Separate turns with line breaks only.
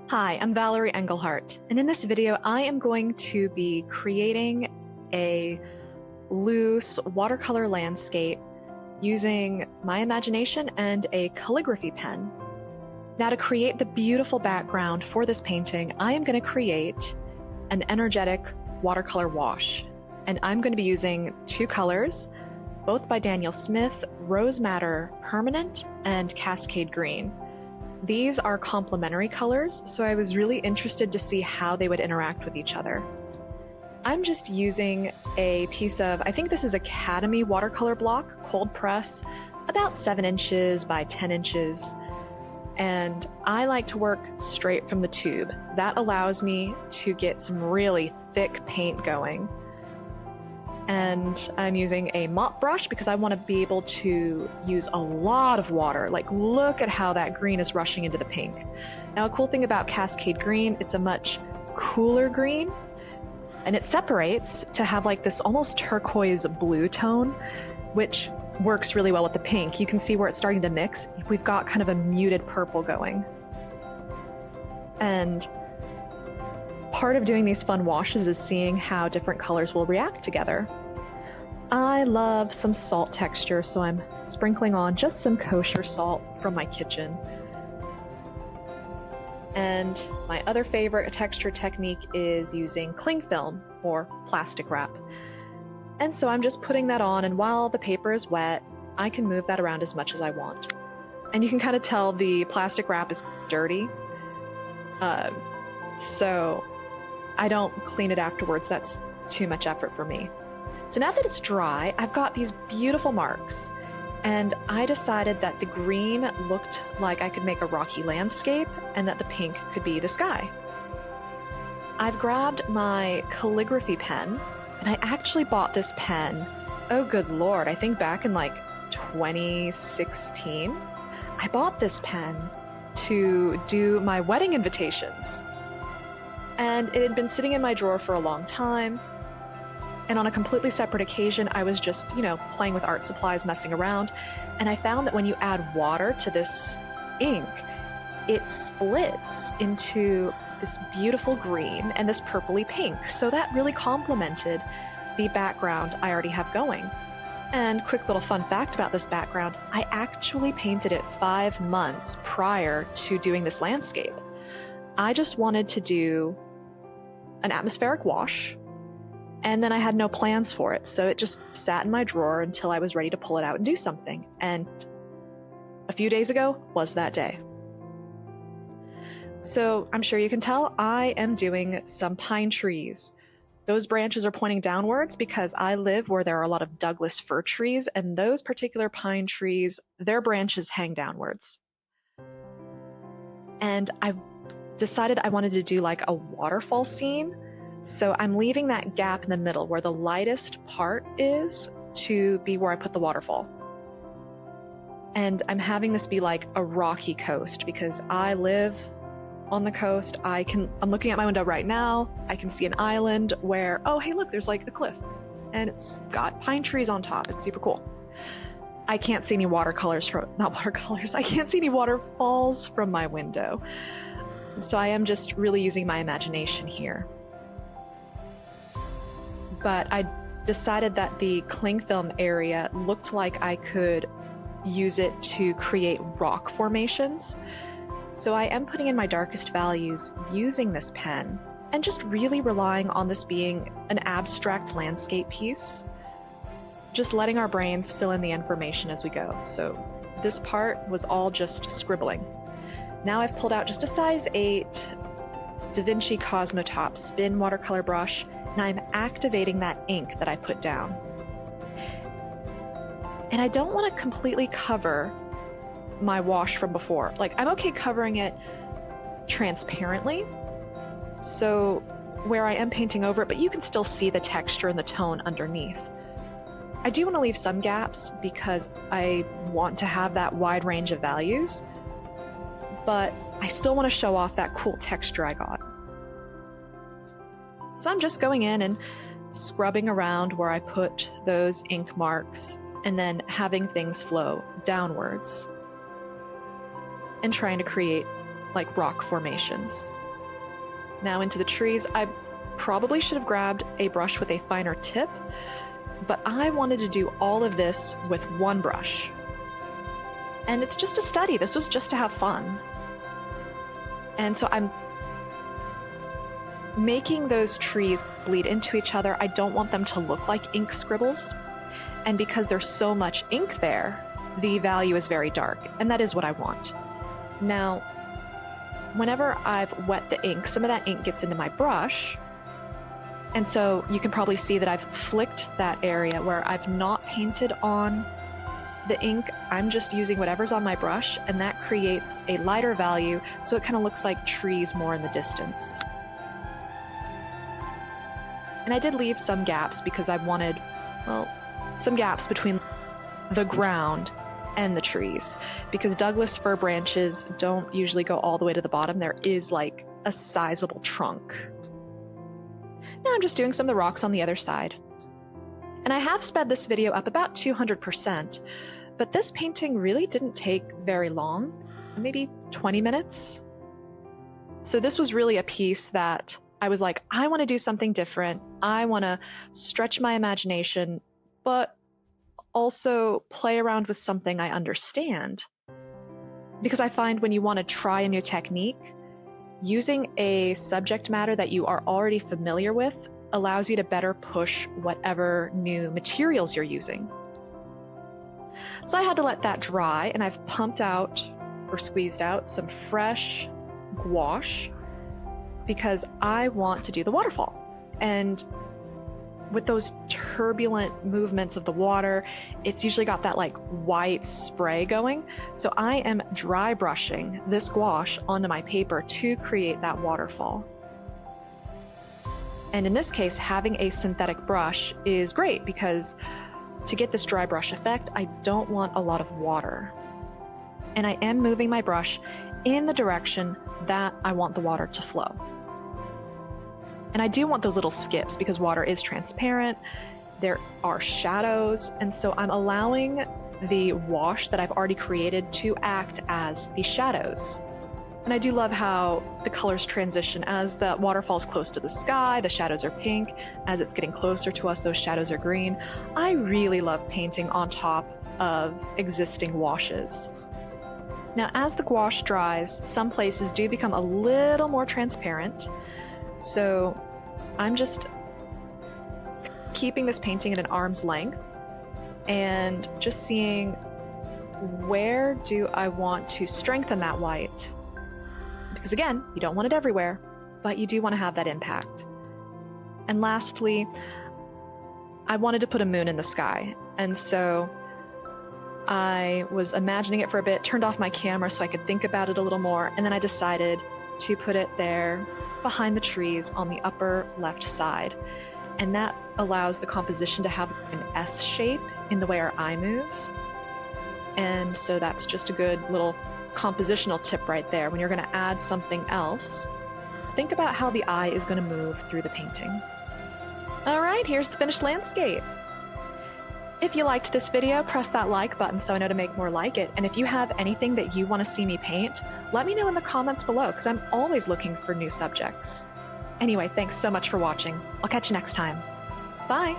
Hi, I'm Valerie Engelhart, and in this video I am going to be creating a loose watercolor landscape using my imagination and a calligraphy pen. Now, to create the beautiful background for this painting, I am going to create an energetic watercolor wash, and I'm going to be using two colors, both by Daniel Smith, Rose Madder Permanent and Cascade Green. These are complementary colors, so I was really interested to see how they would interact with each other. I'm just using a piece of, I think this is Academy watercolor block, cold press, about 7 inches by 10 inches. And I like to work straight from the tube. That allows me to get some really thick paint going. And I'm using a mop brush because I want to be able to use a lot of water. Like, look at how that green is rushing into the pink. Now, a cool thing about Cascade Green, it's a much cooler green, and it separates to have like this almost turquoise blue tone, which works really well with the pink. You can see where it's starting to mix. We've got kind of a muted purple going. And part of doing these fun washes is seeing how different colors will react together. I love some salt texture, so I'm sprinkling on just some kosher salt from my kitchen. And my other favorite texture technique is using cling film or plastic wrap. And so I'm just putting that on, and while the paper is wet, I can move that around as much as I want. And you can kind of tell the plastic wrap is dirty. So I don't clean it afterwards. That's too much effort for me. So now that it's dry, I've got these beautiful marks, and I decided that the green looked like I could make a rocky landscape and that the pink could be the sky. I've grabbed my calligraphy pen, and I actually bought this pen, oh good lord, I think back in like 2016. I bought this pen to do my wedding invitations. And it had been sitting in my drawer for a long time. And on a completely separate occasion, I was just, playing with art supplies, messing around. And I found that when you add water to this ink, it splits into this beautiful green and this purpley pink. So that really complemented the background I already have going. And quick little fun fact about this background, I actually painted it 5 months prior to doing this landscape. I just wanted to do an atmospheric wash, and then I had no plans for it, so it just sat in my drawer until I was ready to pull it out and do something. And a few days ago was that day. So I'm sure you can tell I am doing some pine trees. Those branches are pointing downwards because I live where there are a lot of Douglas fir trees, and those particular pine trees, their branches hang downwards. And I decided I wanted to do like a waterfall scene. So I'm leaving that gap in the middle where the lightest part is to be where I put the waterfall. And I'm having this be like a rocky coast because I live on the coast. I'm looking at my window right now. I can see an island where, oh, hey, look, there's like a cliff and it's got pine trees on top. It's super cool. I can't see any not watercolors. I can't see any waterfalls from my window. So I am just really using my imagination here. But I decided that the cling film area looked like I could use it to create rock formations. So I am putting in my darkest values using this pen and just really relying on this being an abstract landscape piece, just letting our brains fill in the information as we go. So this part was all just scribbling. Now I've pulled out just a size 8 Da Vinci Cosmotop spin watercolor brush, and I'm activating that ink that I put down. And I don't want to completely cover my wash from before. Like, I'm okay covering it transparently, so where I am painting over it, but you can still see the texture and the tone underneath. I do want to leave some gaps because I want to have that wide range of values, but I still want to show off that cool texture I got. So I'm just going in and scrubbing around where I put those ink marks and then having things flow downwards and trying to create like rock formations. Now into the trees. I probably should have grabbed a brush with a finer tip, but I wanted to do all of this with one brush. And it's just a study. This was just to have fun. And so I'm making those trees bleed into each other. I don't want them to look like ink scribbles. And because there's so much ink there, the value is very dark. And that is what I want. Now, whenever I've wet the ink, some of that ink gets into my brush. And so you can probably see that I've flicked that area where I've not painted on the ink. I'm just using whatever's on my brush, and that creates a lighter value, so it kind of looks like trees more in the distance. And I did leave some gaps because I wanted, well, some gaps between the ground and the trees, because Douglas fir branches don't usually go all the way to the bottom. There is like a sizable trunk. Now I'm just doing some of the rocks on the other side. And I have sped this video up about 200%, but this painting really didn't take very long, maybe 20 minutes. So this was really a piece that I was like, I want to do something different. I want to stretch my imagination, but also play around with something I understand. Because I find when you want to try a new technique, using a subject matter that you are already familiar with allows you to better push whatever new materials you're using. So I had to let that dry, and I've pumped out or squeezed out some fresh gouache because I want to do the waterfall. And with those turbulent movements of the water, it's usually got that like white spray going. So I am dry brushing this gouache onto my paper to create that waterfall. And in this case, having a synthetic brush is great because to get this dry brush effect, I don't want a lot of water. And I am moving my brush in the direction that I want the water to flow. And I do want those little skips because water is transparent, there are shadows, and so I'm allowing the wash that I've already created to act as the shadows. And I do love how the colors transition. As the waterfall's close to the sky, the shadows are pink. As it's getting closer to us, those shadows are green. I really love painting on top of existing washes. Now, as the gouache dries, some places do become a little more transparent. So I'm just keeping this painting at an arm's length and just seeing where do I want to strengthen that white. Because again, you don't want it everywhere, but you do want to have that impact. And lastly, I wanted to put a moon in the sky. And so I was imagining it for a bit, turned off my camera so I could think about it a little more, and then I decided to put it there behind the trees on the upper left side. And that allows the composition to have an S shape in the way our eye moves. And so that's just a good little compositional tip right there. When you're going to add something else, think about how the eye is going to move through the painting. All right, here's the finished landscape. If you liked this video, press that like button so I know to make more like it. And if you have anything that you want to see me paint, let me know in the comments below because I'm always looking for new subjects. Anyway, thanks so much for watching. I'll catch you next time. Bye.